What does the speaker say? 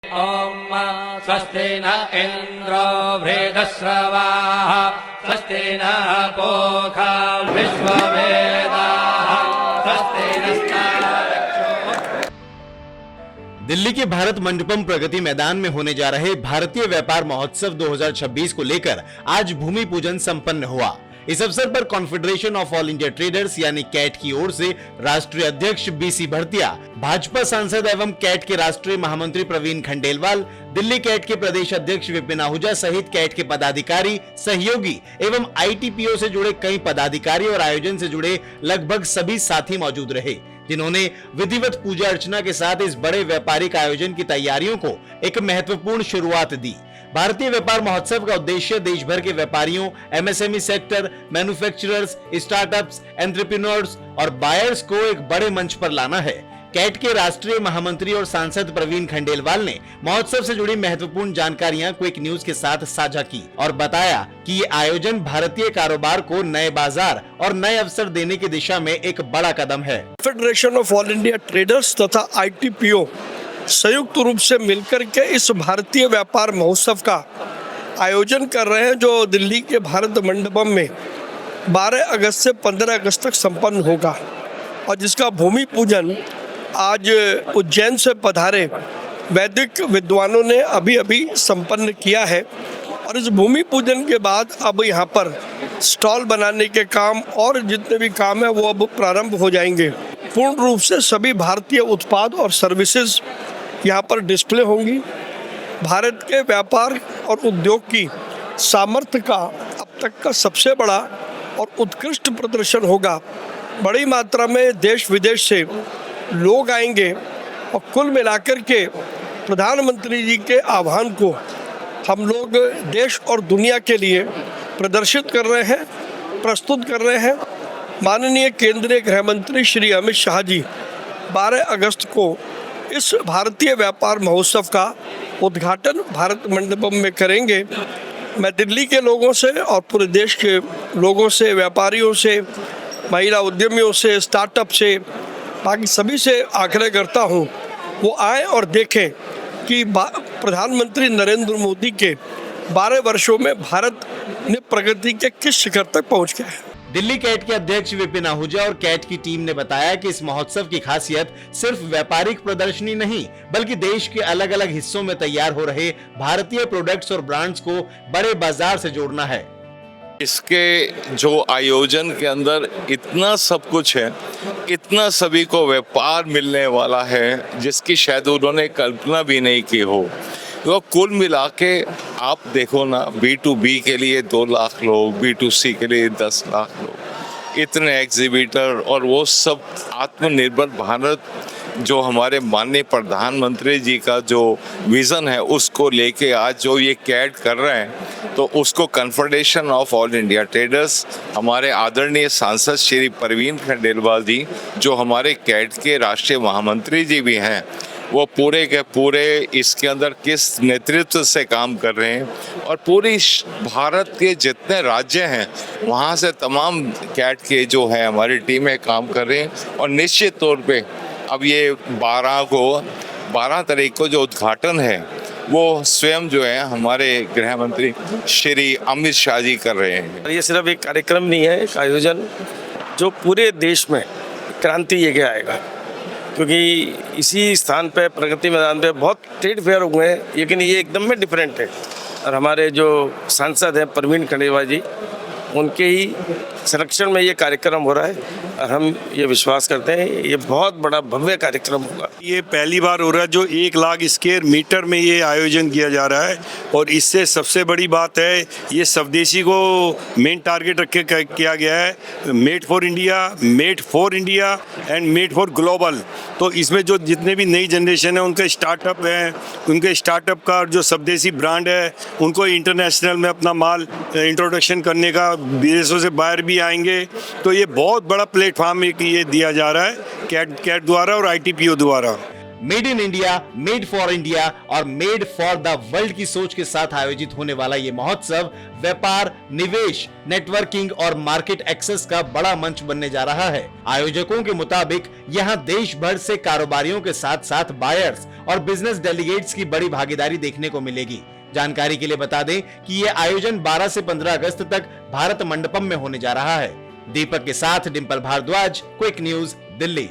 ॐ स्वस्ति न इन्द्रो वृद्धश्रवाः स्वस्ति नः पूषा विश्ववेदाः स्वस्ति नस्तारक्षो। दिल्ली के भारत मंडपम प्रगति मैदान में होने जा रहे भारतीय व्यापार महोत्सव 2026 को लेकर आज भूमि पूजन संपन्न हुआ। इस अवसर पर confederation of all India traders यानी कैट की ओर से राष्ट्रीय अध्यक्ष बीसी भरतिया, भाजपा सांसद एवं कैट के राष्ट्रीय महामंत्री प्रवीण खंडेलवाल, दिल्ली कैट के प्रदेश अध्यक्ष विपिन आहूजा सहित कैट के पदाधिकारी, सहयोगी एवं आईटीपीओ से जुड़े कई पदाधिकारी और आयोजन से जुड़े लगभग सभी साथी मौजूद रहे, जिन्होंने विधिवत पूजा अर्चना के साथ इस बड़े व्यापारिक आयोजन की तैयारियों को एक महत्वपूर्ण शुरुआत दी। भारतीय व्यापार महोत्सव का उद्देश्य देश भर के व्यापारियों, MSME sector, manufacturers, startups, entrepreneurs और बायर्स को एक बड़े मंच पर लाना है। कैट के राष्ट्रीय महामंत्री और सांसद प्रवीण खंडेलवाल ने महोत्सव से जुड़ी महत्वपूर्ण जानकारियां क्विक न्यूज के साथ साझा की और बताया कि ये आयोजन भारतीय कारोबार को नए बाजार और नए अवसर देने की दिशा में एक बड़ा कदम है। Federation of all India traders तथा आईटीपीओ संयुक्त रूप से मिलकर के इस भारतीय व्यापार महोत्सव का आयोजन कर रहे हैं, जो दिल्ली के भारत मंडपम में 12 अगस्त से 15 अगस्त तक संपन्न होगा और जिसका भूमि पूजन आज उज्जैन से पधारे वैदिक विद्वानों ने अभी संपन्न किया है। और इस भूमि पूजन के बाद अब यहाँ पर स्टॉल बनाने के काम और जितने भी काम है वो अब प्रारंभ हो जाएंगे। पूर्ण रूप से सभी भारतीय उत्पाद और सर्विसेज यहाँ पर डिस्प्ले होंगी। भारत के व्यापार और उद्योग की सामर्थ्य का अब तक का सबसे बड़ा और उत्कृष्ट प्रदर्शन होगा। बड़ी मात्रा में देश विदेश से लोग आएंगे और कुल मिलाकर के प्रधानमंत्री जी के आह्वान को हम लोग देश और दुनिया के लिए प्रदर्शित कर रहे हैं, प्रस्तुत कर रहे हैं। माननीय केंद्रीय गृह मंत्री श्री अमित शाह जी 12 अगस्त को इस भारतीय व्यापार महोत्सव का उद्घाटन भारत मंडपम में करेंगे। मैं दिल्ली के लोगों से और पूरे देश के लोगों से, व्यापारियों से, महिला उद्यमियों से, स्टार्टअप से, बाकी सभी से आग्रह करता हूँ वो आए और देखें कि प्रधानमंत्री नरेंद्र मोदी के 12 वर्षों में भारत ने प्रगति के किस शिखर तक पहुँच गया है। दिल्ली कैट के अध्यक्ष विपिन आहूजा और कैट की टीम ने बताया कि इस महोत्सव की खासियत सिर्फ व्यापारिक प्रदर्शनी नहीं, बल्कि देश के अलग अलग हिस्सों में तैयार हो रहे भारतीय प्रोडक्ट्स और ब्रांड्स को बड़े बाजार से जोड़ना है। इसके जो आयोजन के अंदर इतना सब कुछ है, इतना सभी को व्यापार मिलने वाला है जिसकी शायद उन्होंने कल्पना भी नहीं की हो। तो कुल मिला के आप देखो ना, B2B के लिए 2 लाख लोग, B2C के लिए 10 लाख लोग, इतने एग्जीबिटर और वो सब आत्मनिर्भर भारत जो हमारे माननीय प्रधानमंत्री जी का जो विज़न है उसको लेके आज जो ये कैट कर रहे हैं, तो उसको confederation of all India traders, हमारे आदरणीय सांसद श्री प्रवीण खंडेलवाल जी जो हमारे कैट के राष्ट्रीय महामंत्री जी भी हैं, वो पूरे के पूरे इसके अंदर किस नेतृत्व से काम कर रहे हैं और पूरी भारत के जितने राज्य हैं वहाँ से तमाम कैट के जो है हमारी टीमें काम कर रहे हैं। और निश्चित तौर पे अब ये 12 तारीख को जो उद्घाटन है वो स्वयं जो है हमारे गृह मंत्री श्री अमित शाह जी कर रहे हैं। ये सिर्फ एक कार्यक्रम नहीं है, एक आयोजन जो पूरे देश में क्रांति लेके आएगा, क्योंकि इसी स्थान पे प्रगति मैदान पे बहुत ट्रेड फेयर हुए हैं, लेकिन ये एकदम में डिफरेंट है। और हमारे जो सांसद हैं प्रवीण खंडेलवाल जी, उनके ही संरक्षण में ये कार्यक्रम हो रहा है और हम ये विश्वास करते हैं ये बहुत बड़ा भव्य कार्यक्रम होगा। ये पहली बार हो रहा है जो 1 लाख स्क्वायर मीटर में ये आयोजन किया जा रहा है और इससे सबसे बड़ी बात है ये स्वदेशी को मेन टारगेट रख के किया गया है। Made for India and made for global. तो इसमें जो जितने भी नई जनरेशन है उनके स्टार्टअप हैं, उनके स्टार्टअप का जो स्वदेशी ब्रांड है उनको इंटरनेशनल में अपना माल इंट्रोडक्शन करने का, विदेशों से बाहर भी आएंगे। तो ये बहुत बड़ा प्लेटफॉर्म ये दिया जा रहा है कैट द्वारा और आईटीपीओ द्वारा। Made in India, made for India और मेड फॉर द वर्ल्ड की सोच के साथ आयोजित होने वाला ये महोत्सव व्यापार, निवेश, नेटवर्किंग और मार्केट एक्सेस का बड़ा मंच बनने जा रहा है। आयोजकों के मुताबिक यहाँ देश भर से कारोबारियों के साथ साथ बायर्स और बिजनेस डेलीगेट्स की बड़ी भागीदारी देखने को मिलेगी। जानकारी के लिए बता दें कि ये आयोजन 12 से 15 अगस्त तक भारत मंडपम में होने जा रहा है। दीपक के साथ डिंपल भारद्वाज, क्विक न्यूज, दिल्ली।